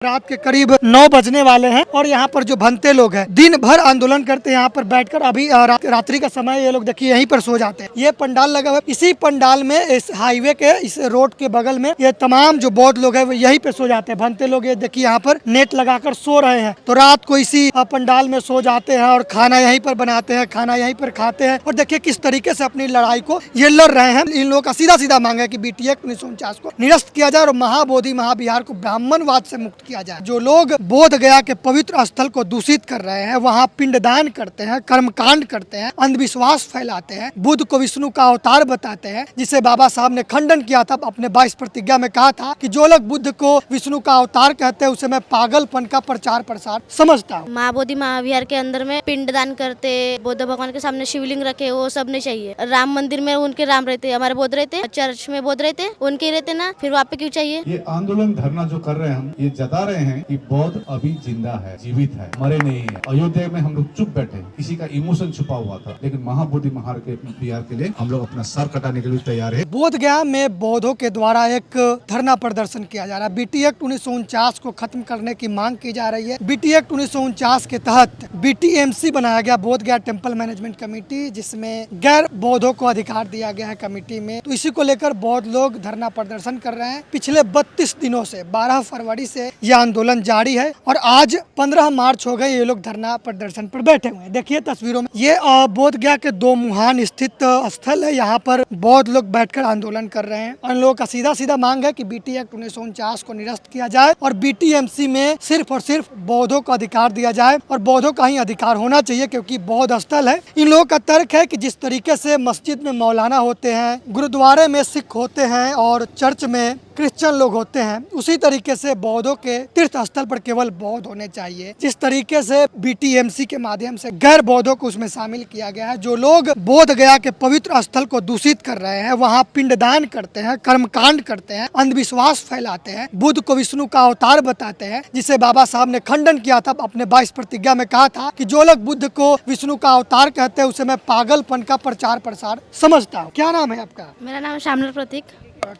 रात के करीब 9 बजने वाले हैं और यहाँ पर जो भंते लोग हैं दिन भर आंदोलन करते हैं यहाँ पर बैठकर। अभी रात्रि का समय ये लोग देखिए यहीं पर सो जाते हैं। ये पंडाल लगा हुआ है, इसी पंडाल में इस हाईवे के इस रोड के बगल में ये तमाम जो बौद्ध लोग हैं वो यहीं पे सो जाते हैं। भंते लोग ये देखिए यहाँ पर नेट लगाकर सो रहे हैं, तो रात को इसी पंडाल में सो जाते हैं और खाना यहीं पर बनाते हैं, खाना यहीं पर खाते हैं। और देखिए किस तरीके से अपनी लड़ाई को ये लड़ रहे हैं। इन लोगों का सीधा सीधा मांग है कि बीटी एक्ट 1949 को निरस्त किया जाए और महाबोधि महाविहार को ब्राह्मणवाद से मुक्त किया जाए। जो लोग बोध गया के पवित्र स्थल को दूषित कर रहे हैं, वहाँ पिंडदान करते हैं, कर्मकांड करते हैं, अंधविश्वास फैलाते हैं, बुद्ध को विष्णु का अवतार बताते हैं, जिसे बाबा साहब ने खंडन किया था। अपने 22 प्रतिज्ञा में कहा था कि जो लोग बुद्ध को विष्णु का अवतार कहते हैं उसे मैं पागलपन का प्रचार प्रसार समझता हूँ। महाबोधि महाविहार के अंदर में पिंडदान करते, बुद्ध भगवान के सामने शिवलिंग रखे, वो सब नहीं चाहिए। राम मंदिर में उनके राम रहते, हमारे बौद्ध रहते, चर्च में बौद्ध रहते, उनके रहते ना, फिर वहाँ पे क्यों चाहिए? ये आंदोलन धरना जो कर रहे हैं हम, ये जता रहे हैं कि बौद्ध अभी जिंदा है, जीवित है, मरे नहीं है। अयोध्या में हम लोग चुप बैठे, किसी का इमोशन छुपा हुआ था, लेकिन महाबोधि महाविहार के लिए हम लोग अपना सर कटाने के लिए तैयार है। बोध गया में बौद्धों के द्वारा एक धरना प्रदर्शन किया जा रहा है। बीटी एक्ट 1949 को खत्म करने की मांग की जा रही है। बीटी एक्ट 1949 के तहत BTMC बनाया गया, बोध गया टेम्पल मैनेजमेंट कमेटी, जिसमें गैर बौद्धों को अधिकार दिया गया है कमेटी में। तो इसी को लेकर बौद्ध लोग धरना प्रदर्शन कर रहे हैं। पिछले 32 दिनों से 12 फरवरी से यह आंदोलन जारी है और आज 15 मार्च हो गए ये लोग धरना प्रदर्शन पर बैठे हुए हैं। देखिए तस्वीरों में ये बोध गया के दो मुहान स्थित स्थल है, यहाँ पर बौद्ध लोग बैठकर आंदोलन कर रहे हैं। और इन लोगों का सीधा सीधा मांग है कि बीटी एक्ट 1949 को निरस्त किया जाए और BTMC में सिर्फ और सिर्फ बौद्धों को अधिकार दिया जाए और बौद्धों का ही अधिकार होना चाहिए, क्योंकि बौद्ध स्थल है। इन लोगों का तर्क है कि जिस तरीके से मस्जिद में मौलाना होते हैं, गुरुद्वारे में सिख होते हैं और चर्च में क्रिश्चियन लोग होते हैं, उसी तरीके से बौद्धों के तीर्थ स्थल पर केवल बौद्ध होने चाहिए। जिस तरीके से BTMC के माध्यम से गैर बौद्धों को उसमें शामिल किया गया है। जो लोग बोध गया के पवित्र स्थल को दूषित कर रहे हैं, वहाँ पिंडदान करते हैं, कर्मकांड करते हैं, अंधविश्वास फैलाते हैं, बुद्ध को विष्णु का अवतार बताते हैं, जिसे बाबा साहब ने खंडन किया था। अपने 22 प्रतिज्ञा में कहा था कि जो लोग बुद्ध को विष्णु का अवतार कहते हैं उसे मैं पागलपन का प्रचार प्रसार समझता हूँ। क्या नाम है आपका? मेरा नाम श्यामल प्रतीक।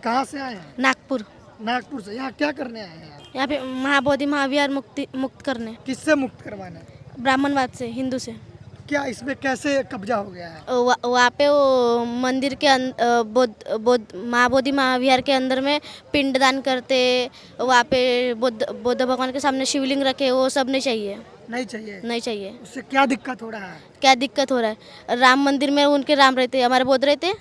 कहाँ से आए हैं? नागपुर। नागपुर से। यहाँ क्या करने आए हैं? यहाँ पे महाबोधि महाविहार मुक्त करने। किससे मुक्त करवाना है? ब्राह्मणवाद से, हिंदू से। क्या इसमें कैसे कब्जा हो गया है? वहाँ पे वो मंदिर के महाबोधि महाविहार के अंदर में पिंडदान करते, वहाँ पे बुद्ध भगवान के सामने शिवलिंग रखे, वो सब नहीं चाहिए। नहीं चाहिए? नहीं चाहिए। उससे क्या दिक्कत हो रहा है? क्या दिक्कत हो रहा है? राम मंदिर में उनके राम रहते, हमारे बौद्ध रहते,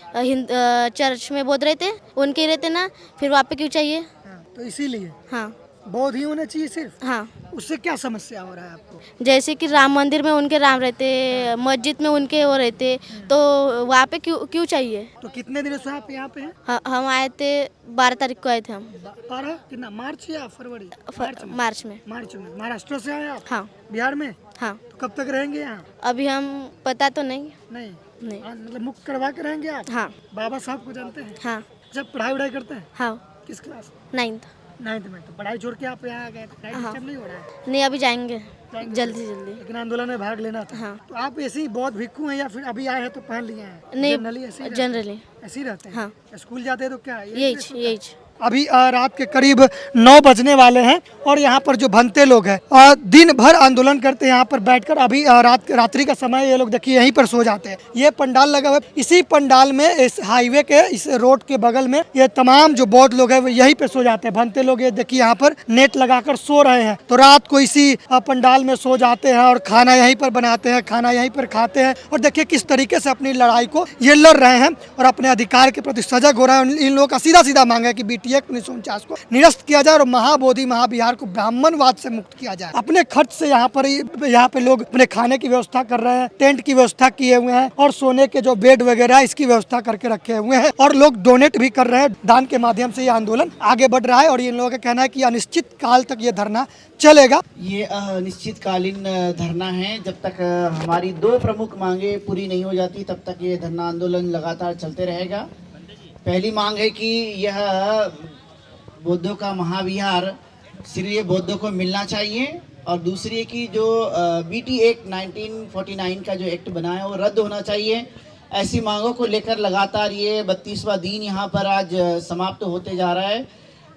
चर्च में बौद्ध रहते, उनके रहते ना, फिर वहाँ पे क्यों चाहिए? हाँ, तो इसीलिए हाँ, बौद्ध ही होना चाहिए सिर्फ। हाँ। उससे क्या समस्या हो रहा है आपको? जैसे कि राम मंदिर में उनके राम रहते, मस्जिद में उनके वो रहते, तो वहाँ पे क्यों चाहिए? तो कितने दिनों से आप यहाँ पे हैं? हम आए थे 12 तारीख को आए थे हम। 12 कितना, मार्च या फरवरी? मार्च में। मार्च में। महाराष्ट्र से आए आप? हाँ। बिहार में? हाँ। तो कब तक रहेंगे यहाँ? अभी हम पता तो नहीं। नहीं। मतलब मुक्त करवा के रहेंगे आप? हाँ। बाबा साहब को जानते हैं? हाँ। जब पढ़ाई करते हैं? हाँ। किस क्लास? 9th में। तो पढ़ाई छोड़ के आप यहाँ आ गए? हाँ। नहीं हो रहा है? नहीं, अभी जाएंगे जल्दी से जल्दी। लेकिन आंदोलन में भाग लेना था। हाँ। तो आप ऐसे ही बौद्ध भिक्खु हैं या फिर अभी आए हैं तो पहन लिए हैं? नहीं, जनरली ऐसे ही रहते हैं। हाँ। स्कूल जाते हैं तो क्या यही। अभी रात के करीब 9 बजने वाले हैं और यहाँ पर जो भंते लोग हैं दिन भर आंदोलन करते हैं यहाँ पर बैठकर। अभी रात्रि का समय ये लोग देखिए यहीं पर सो जाते हैं। ये पंडाल लगा हुआ है, इसी पंडाल में इस हाईवे के इस रोड के बगल में ये तमाम जो बौद्ध लोग हैं वो यहीं पर सो जाते हैं। भंते लोग ये देखिए यहाँ पर नेट लगाकर सो रहे हैं, तो रात को इसी पंडाल में सो जाते हैं और खाना यहीं पर बनाते हैं, खाना यहीं पर खाते हैं। और देखिए किस तरीके से अपनी लड़ाई को ये लड़ रहे हैं और अपने अधिकार के प्रति सजग हो रहे हैं। इन लोगों का सीधा सीधा मांग है कि BT एक्ट 1949 को निरस्त किया जाए और महाबोधि महाविहार को ब्राह्मणवाद से मुक्त किया जाए। अपने खर्च से यहाँ पे लोग अपने खाने की व्यवस्था कर रहे हैं, टेंट की व्यवस्था किए हुए हैं और सोने के जो बेड वगैरह इसकी व्यवस्था करके रखे हुए हैं और लोग डोनेट भी कर रहे हैं। दान के माध्यम से ये आंदोलन आगे बढ़ रहा है और इन लोगों का कहना है कि अनिश्चित काल तक ये धरना चलेगा। ये अनिश्चितकालीन धरना है। जब तक हमारी 2 प्रमुख मांगे पूरी नहीं हो जाती तब तक ये धरना आंदोलन लगातार चलते रहेगा। पहली मांग है कि यह बौद्धों का महाविहार सिर्फ ये बौद्धों को मिलना चाहिए और दूसरी है कि जो BT एक्ट 1949 का जो एक्ट बना है वो रद्द होना चाहिए। ऐसी मांगों को लेकर लगातार ये 32वां दिन यहाँ पर आज समाप्त होते जा रहा है।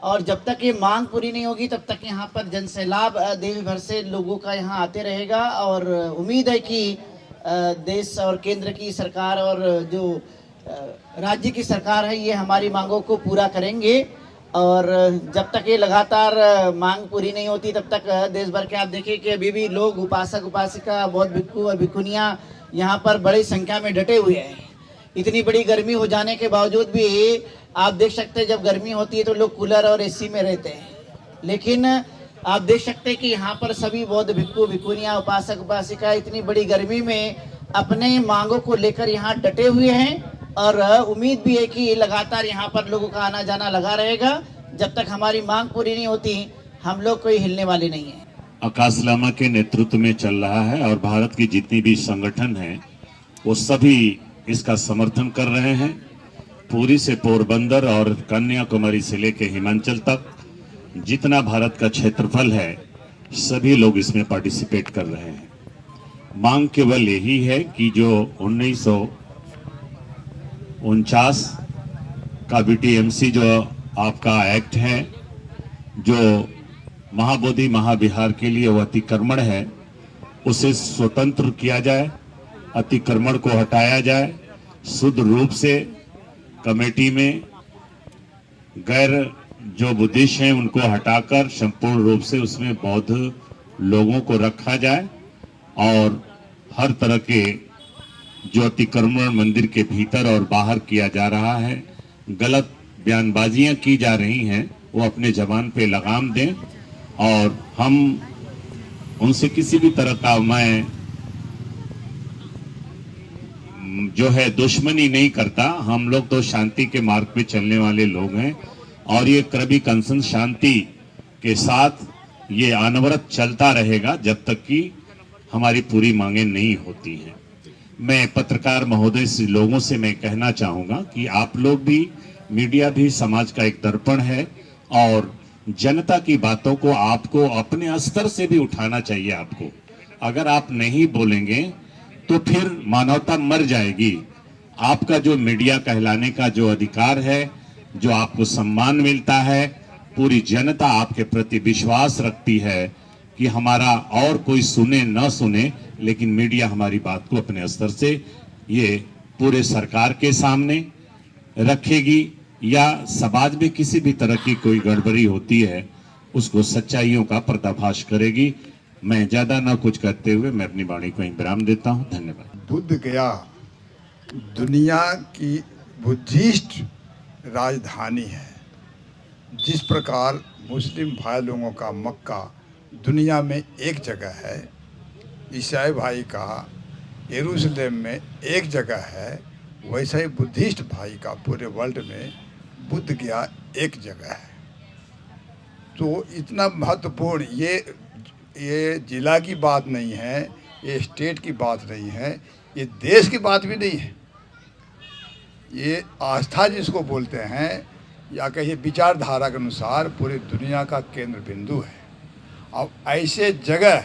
और जब तक ये मांग पूरी नहीं होगी तब तक यहाँ पर जनसैलाब देश भर से लोगों का यहाँ आते रहेगा। और उम्मीद है कि देश और केंद्र की सरकार और जो राज्य की सरकार है ये हमारी मांगों को पूरा करेंगे। और जब तक ये लगातार मांग पूरी नहीं होती तब तक देश भर के आप देखिए कि अभी भी लोग उपासक उपासिका बौद्ध भिक्खु और भिक्खुनियाँ यहाँ पर बड़ी संख्या में डटे हुए हैं। इतनी बड़ी गर्मी हो जाने के बावजूद भी आप देख सकते हैं जब गर्मी होती है तो लोग कूलर और एसी में रहते हैं, लेकिन आप देख सकते हैं कि यहाँ पर सभी बौद्ध भिक्खु भिक्खुनियाँ उपासक उपासिका इतनी बड़ी गर्मी में अपने मांगों को लेकर यहाँ डटे हुए हैं। और उम्मीद भी है कि लगातार यहाँ पर लोगों का आना जाना लगा रहेगा। जब तक हमारी मांग पूरी नहीं होती हम लोग कोई हिलने वाले नहीं है। आकाश लामा के नेतृत्व में चल रहा है और भारत की जितनी भी संगठन है वो सभी इसका समर्थन कर रहे हैं। पुरी से पोरबंदर और कन्याकुमारी से लेकर हिमाचल तक जितना भारत का क्षेत्रफल है सभी लोग इसमें पार्टिसिपेट कर रहे हैं। मांग केवल यही है कि जो 1949 का बीटीएमसी जो आपका एक्ट है, जो महाबोधि महाविहार के लिए वो अतिक्रमण है, उसे स्वतंत्र किया जाए, अतिक्रमण को हटाया जाए, शुद्ध रूप से कमेटी में गैर जो बुद्धिस्ट हैं उनको हटाकर संपूर्ण रूप से उसमें बौद्ध लोगों को रखा जाए और हर तरह के जो अतिक्रमण मंदिर के भीतर और बाहर किया जा रहा है, गलत बयानबाजियां की जा रही हैं, वो अपने जबान पे लगाम दें। और हम उनसे किसी भी तरह का मैं जो है दुश्मनी नहीं करता। हम लोग तो शांति के मार्ग पे चलने वाले लोग हैं और ये कभी कंसन शांति के साथ ये अनवरत चलता रहेगा जब तक कि हमारी पूरी मांगें नहीं होती हैं। मैं पत्रकार महोदय से लोगों से मैं कहना चाहूँगा कि आप लोग भी, मीडिया भी समाज का एक दर्पण है और जनता की बातों को आपको अपने स्तर से भी उठाना चाहिए। आपको अगर आप नहीं बोलेंगे तो फिर मानवता मर जाएगी। आपका जो मीडिया कहलाने का जो अधिकार है, जो आपको सम्मान मिलता है, पूरी जनता आपके प्रति विश्वास रखती है कि हमारा और कोई सुने न सुने, लेकिन मीडिया हमारी बात को अपने स्तर से ये पूरे सरकार के सामने रखेगी या समाज में किसी भी तरह की कोई गड़बड़ी होती है उसको सच्चाइयों का पर्दाफाश करेगी। मैं ज्यादा ना कुछ कहते हुए मैं अपनी वाणी को विराम देता हूँ। धन्यवाद। बुद्ध गया दुनिया की बुद्धिस्ट राजधानी है। जिस प्रकार मुस्लिम भाई लोगों का मक्का दुनिया में एक जगह है, ईसाई भाई का यरूशलेम में एक जगह है, वैसा ही बुद्धिस्ट भाई का पूरे वर्ल्ड में बुद्ध गया एक जगह है। तो इतना महत्वपूर्ण ये जिला की बात नहीं है, ये स्टेट की बात नहीं है, ये देश की बात भी नहीं है। ये आस्था जिसको बोलते हैं या कहिए विचारधारा के अनुसार पूरी दुनिया का केंद्र बिंदु है। अब ऐसे जगह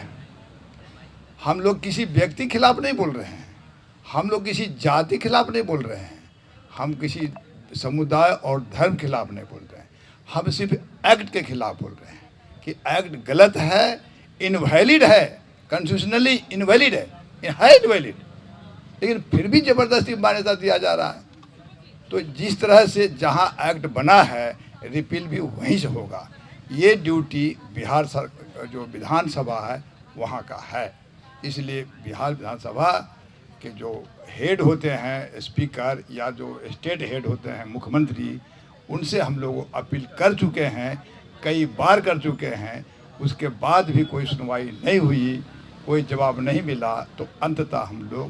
हम लोग किसी व्यक्ति खिलाफ नहीं बोल रहे हैं, हम लोग किसी जाति खिलाफ नहीं बोल रहे हैं, हम किसी समुदाय और धर्म खिलाफ नहीं बोल रहे हैं, हम सिर्फ एक्ट के खिलाफ बोल रहे हैं कि एक्ट गलत है, इनवैलिड है, कॉन्स्टिट्यूशनली इनवैलिड है इनवैलिड, लेकिन फिर भी ज़बरदस्ती मान्यता दिया जा रहा है। तो जिस तरह से जहां एक्ट बना है रिपील भी वहीं से होगा। ये ड्यूटी बिहार जो विधानसभा है वहाँ का है। इसलिए बिहार विधानसभा के जो हेड होते हैं स्पीकर या जो स्टेट हेड होते हैं मुख्यमंत्री, उनसे हम लोग अपील कर चुके हैं, कई बार कर चुके हैं, उसके बाद भी कोई सुनवाई नहीं हुई, कोई जवाब नहीं मिला। तो अंततः हम लोग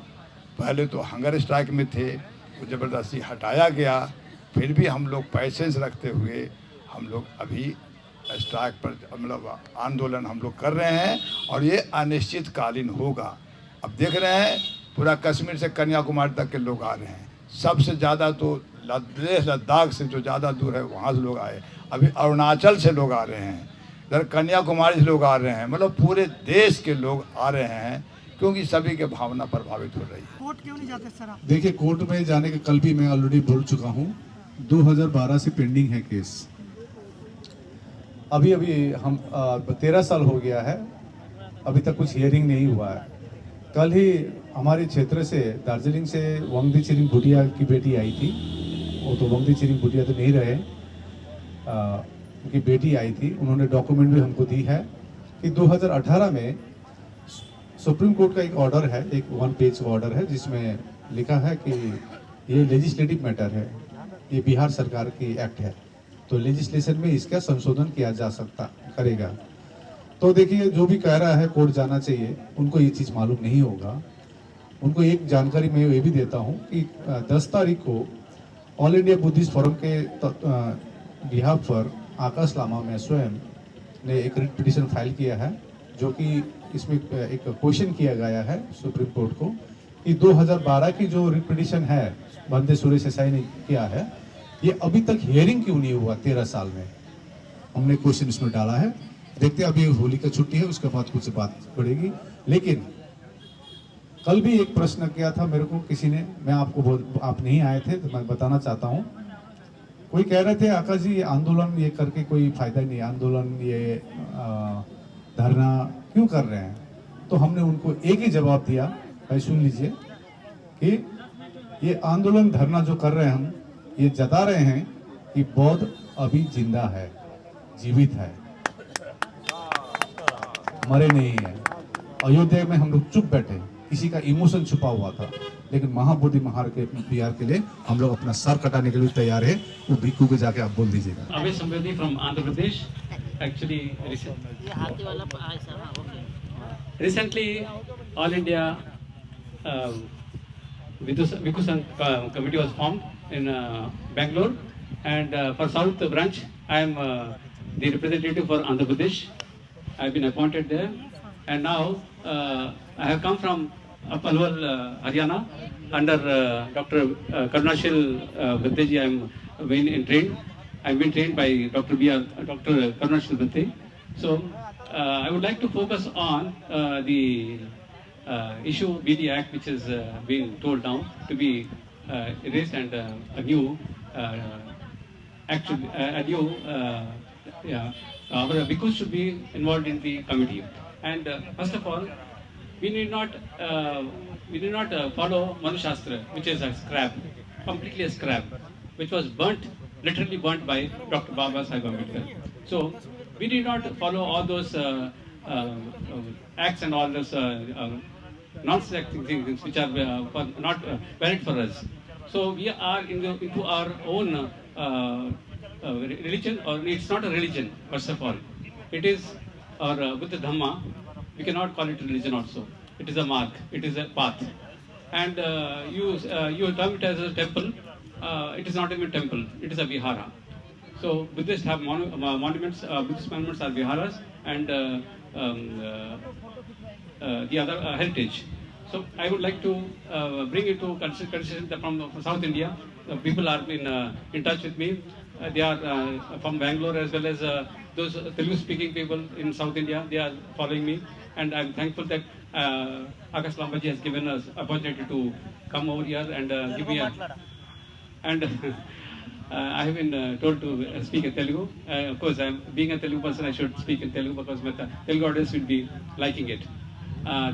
पहले तो हंगर स्ट्राइक में थे, वो ज़बरदस्ती हटाया गया, फिर भी हम लोग पैसेंस रखते हुए हम लोग अभी स्ट्राइक पर मतलब आंदोलन हम लोग कर रहे हैं और ये अनिश्चितकालीन होगा। अब देख रहे हैं पूरा कश्मीर से कन्याकुमारी तक के लोग आ रहे हैं, सबसे ज़्यादा तो लद्दाख से जो ज़्यादा दूर है वहाँ से लोग आए, अभी अरुणाचल से लोग आ रहे हैं, इधर कन्याकुमारी से लोग आ रहे हैं, मतलब पूरे देश के लोग आ रहे हैं क्योंकि सभी के भावना प्रभावित हो रही है। कोर्ट क्यों नहीं जाते सर आप? देखिए, कोर्ट में जाने के कल भी मैं ऑलरेडी बोल चुका हूँ, 2012 से पेंडिंग है केस। अभी अभी हम 13 साल हो गया है, अभी तक कुछ हियरिंग नहीं हुआ है। कल ही हमारे क्षेत्र से दार्जिलिंग से वांगदी चिरिंग भूटिया की बेटी आई थी। वो तो वांगदी चिरिंग भूटिया तो नहीं रहे, उनकी बेटी आई थी। उन्होंने डॉक्यूमेंट भी हमको दी है कि 2018 में सुप्रीम कोर्ट का एक ऑर्डर है, एक 1 पेज ऑर्डर है, जिसमें लिखा है कि ये लेजिस्लेटिव मैटर है, ये बिहार सरकार की एक्ट है, तो लेजिस्लेशन में इसका संशोधन किया जा सकता करेगा। तो देखिए, जो भी कह रहा है कोर्ट जाना चाहिए, उनको ये चीज़ मालूम नहीं होगा। उनको एक जानकारी मैं ये भी देता हूँ कि 10 तारीख को ऑल इंडिया बुद्धिस्ट फोरम के बिहाफ पर आकाश लामा में स्वयं ने एक रिट पिटीशन फाइल किया है, जो कि इसमें एक क्वेश्चन किया गया है सुप्रीम कोर्ट को कि 2012 की जो रिट पिटीशन है बंदे सुरेश एसआई ने किया है, ये अभी तक हियरिंग क्यों नहीं हुआ 13 साल में। हमने क्वेश्चन इसमें डाला है। देखते हैं, अभी होली का छुट्टी है, उसके बाद कुछ बात बढ़ेगी। लेकिन कल भी एक प्रश्न किया था मेरे को किसी ने, मैं आपको आप नहीं आए थे तो मैं बताना चाहता हूँ। कोई कह रहे थे आकाश जी, ये आंदोलन ये करके कोई फायदा नहीं, आंदोलन ये धरना क्यों कर रहे हैं। तो हमने उनको एक ही जवाब दिया, भाई सुन लीजिए, कि ये आंदोलन धरना जो कर रहे हैं हम, ये जता रहे हैं कि बौद्ध अभी जिंदा है, जीवित है, मरे नहीं है। अयोध्या में हम लोग चुप बैठे, किसी का इमोशन छुपा हुआ था, लेकिन महाबोधि महार के बिहार के लिए हम लोग अपना सर कटाने के लिए तैयार है। वो भिक्खू को जाके आप बोल दीजिएगा। अभी संवेदी from Andhra Pradesh. Actually recently all India Bhikkhu Sangh committee was formed in Bangalore, and for South branch I am the representative for Andhra Pradesh. I have been appointed there, and now I have come from Palwal, Haryana, under Dr. Karunashil Bhatteji. I am been trained. I have been trained by Dr. Karunashil Bhatte. So I would like to focus on the issue BD Act, which is being told now to be erased, and a new our bhikkhus should be involved in the committee. And first of all, we need not follow Manu Shastra, which is a scrap, completely a scrap, which was burnt, literally burnt by Dr. Baba Sahib Ambedkar. So we did not follow all those acts and all those nonsense things which are not valid for us. So we are into our own religion, or it's not a religion, first of all. It is our Buddha Dhamma. We cannot call it religion also. It is a mark, it is a path. And you term it as a temple. It is not even a temple, it is a vihara. So Buddhists have monuments, Buddhist monuments are viharas, and the other heritage. So I would like to bring it to consideration from South India. People are in touch with me. They are from Bangalore, as well as those Telugu-speaking people in South India. They are following me, and I'm thankful that Akash Lambaji has given us opportunity to come over here and give me a... And I have been told to speak in Telugu. Of course, being a Telugu person, I should speak in Telugu because my Telugu audience will be liking it.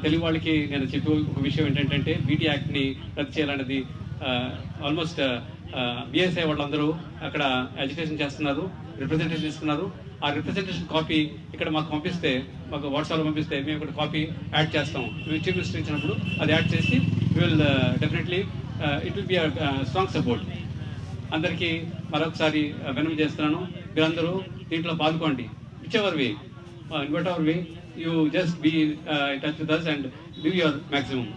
Telugu వాళ్ళకి నేను చెప్పే ఒక విషయం ఏంటంటే BT యాక్ట్ని రద్దు చేయాలన్నది almost BSI వాళ్ళందరూ అక్కడ అజిటేషన్ చేస్తున్నారు, రిప్రజెంటేషన్ ఇస్తున్నారు. ఆ రిప్రజెంటేషన్ కాపీ ఇక్కడ మాకు పంపిస్తే, మాకు వాట్సాప్లో పంపిస్తే మేము ఇక్కడ కాపీ యాడ్ చేస్తాం. చీఫ్ మినిస్టర్ ఇచ్చినప్పుడు అది యాడ్ చేసి will definitely it will be strong support. అందరికీ మరొకసారి విన్నపం చేస్తున్నాను, మీరందరూ దీంట్లో పాల్గొండి. whichever way, in whatever way, you just be in touch with us and do your maximum.